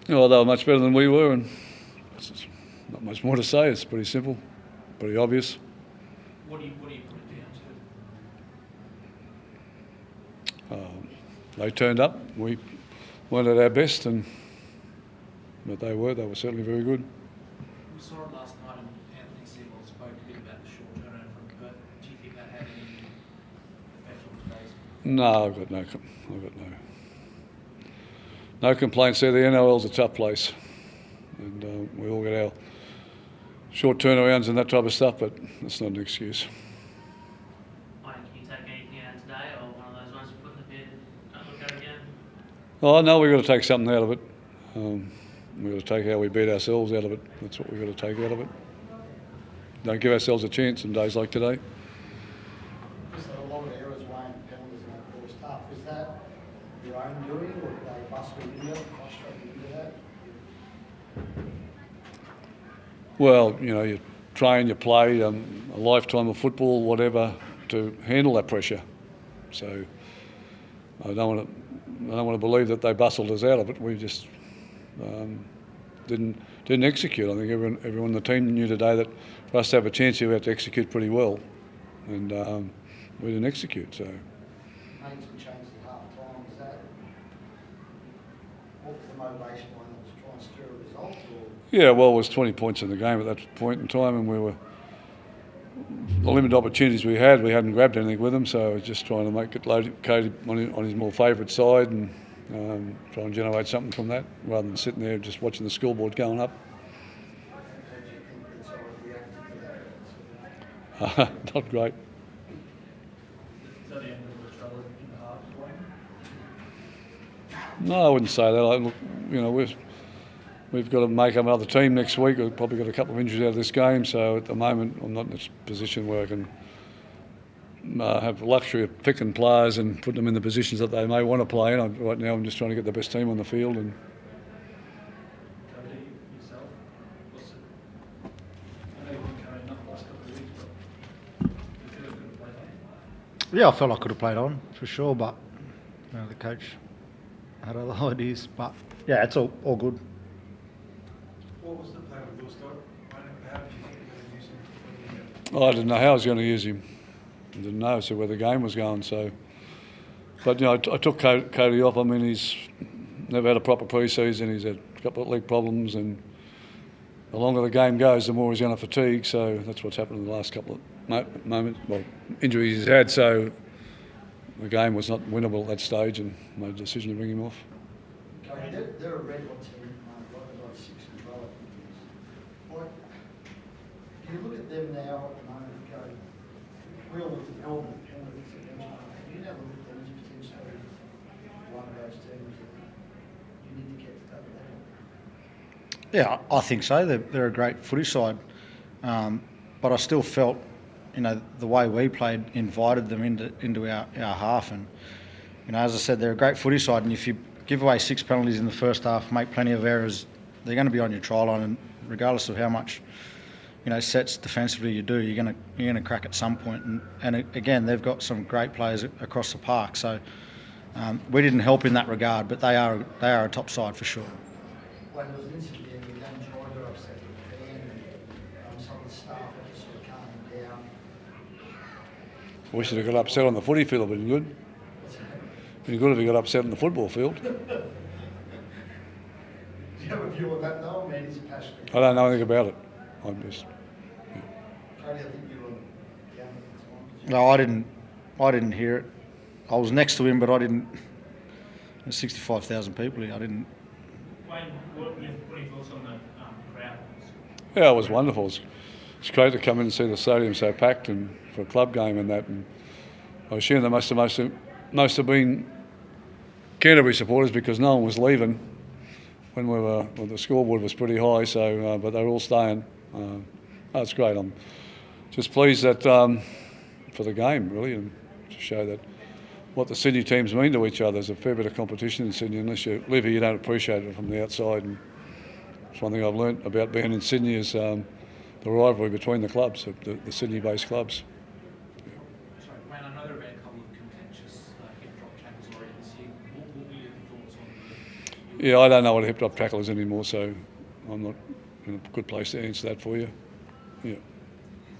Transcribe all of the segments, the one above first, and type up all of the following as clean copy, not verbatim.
Well, they were much better than we were, and it's not much more to say. It's pretty simple, pretty obvious. What do you put it down to? They turned up. We weren't at our best, but they were certainly very good. We saw it last night, and Anthony Sewell spoke a bit about the short turnaround from Bert. Do you think that had any effect on today's? No, I've got no complaints there. The NRL's a tough place, and we all get our short turnarounds and that type of stuff, but that's not an excuse. Can you take anything out today, or one of those ones you put in the bin and don't look at it again? Oh no, we've got to take something out of it. We've got to take how we beat ourselves out of it. That's what we've got to take out of it. Don't give ourselves a chance on days like today. Just a lot of errors, Wayne, penalties in that first half. Is that your own doing, or did they bustle you into frustrated into that? Well, you train, you play a lifetime of football, whatever, to handle that pressure. So I don't want to believe that they bustled us out of it. We just didn't execute. I think everyone in the team knew today that for us to have a chance here, we had to execute pretty well, and we didn't execute. So. Made some changes at half time. Is that what was the motivation behind that? Was to try and stir a result? Or? Yeah, well, it was 20 points in the game at that point in time, and we were the limited opportunities we hadn't grabbed anything with them, so I was just trying to make it load Cody on his more favourite side and try and generate something from that, rather than sitting there just watching the scoreboard going up. Not great. Is that the end of the trouble in the half, Wayne? No, I wouldn't say that. We've got to make up another team next week. We've probably got a couple of injuries out of this game, so at the moment I'm not in a position where I can have the luxury of picking players and put them in the positions that they may want to play in. Right now I'm just trying to get the best team on the field. And Cody, yourself, I know you've been carrying up the last couple of weeks, but you feel you could have played on? Yeah, I felt I could have played on for sure, but the coach had other ideas. But yeah, it's all good. What was the plan with Will Scott? How did you think you were going to use him? I didn't know how I was going to use him. I didn't know where the game was going. So, but I took Cody off. I mean, he's never had a proper pre-season. He's had a couple of leg problems, and the longer the game goes, the more he's going to fatigue. So that's what's happened in the last couple of moments. Well, injuries he's had. So the game was not winnable at that stage, and made a decision to bring him off. Cody, they're a red hot team. Like 6 as well. Like, do you look at them now at the moment and go, Will with the Melbourne penalties at benchmark, do you now look at them as potentially one of those teams that you need to get to that level? Yeah, I think so. They're a great footy side, but I still felt, the way we played invited them into our half, and as I said, they're a great footy side, and if you give away 6 penalties in the first half, make plenty of errors, they're going to be on your try line, and regardless of how much sets defensively you do, you're going to crack at some point. And again, they've got some great players across the park, so we didn't help in that regard, but they are a top side for sure. When there was an incident there, you don't try to upset the fan and some of the staff had to sort of calm him down. We should have got upset on the footy field. Been good. Been good if he got upset on the football field. Do you have a view on that though? I mean, he's passionate. I don't know anything about it. I'm just. Cody, I think you were down at the time. No, I didn't hear it. I was next to him, but I didn't. There's 65,000 people here. I didn't. Wayne, what are your thoughts on the crowd? Yeah, it was wonderful. It's great to come in and see the stadium so packed and for a club game and that. And I assume they must have been Canterbury supporters because no one was leaving when the scoreboard was pretty high. So, but they were all staying. That's great. I'm just pleased that for the game really, and to show that what the Sydney teams mean to each other. There's a fair bit of competition in Sydney. Unless you live here, you don't appreciate it from the outside. And it's one thing I've learnt about being in Sydney is the rivalry between the clubs, the Sydney-based clubs. Sorry, Wayne, I know there have been a couple of contentious hip drop tackles already this year. What were your thoughts on Yeah, I don't know what a hip drop tackle is anymore, so I'm not in a good place to answer that for you. Yeah. Is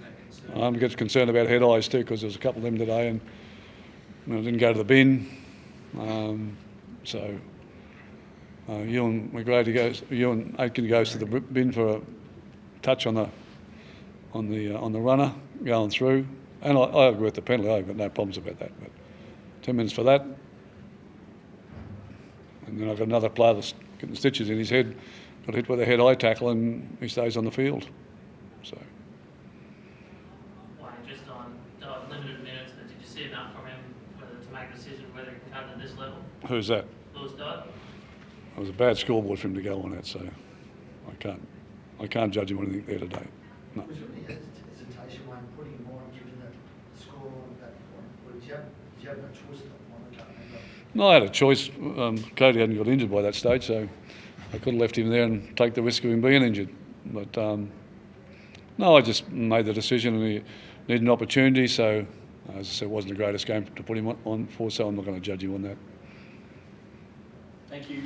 that concerned? I'm get concerned about head eyes too, because there's a couple of them today, and didn't go to the bin. So Ewan Aitken goes to the bin for a touch on the runner going through, and I agree with the penalty. I've got no problems about that. But 10 minutes for that, and then I've got another player that's getting stitches in his head, got hit with a head-eye tackle, and he stays on the field. So. Wayne, just on limited minutes, but did you see enough from him whether to make a decision whether he can come to this level? Who's that? Lewis Dodd? It was a bad scoreboard for him to go on that, so I can't judge him on anything there today. No. Was there any hesitation when putting him on given that score at that point? Or did you have no choice at that point? I can't remember. No, I had a choice. Cody hadn't got injured by that stage, so I could have left him there and take the risk of him being injured. But no, I just made the decision, and he needed an opportunity. So, as I said, it wasn't the greatest game to put him on for, so I'm not going to judge him on that. Thank you.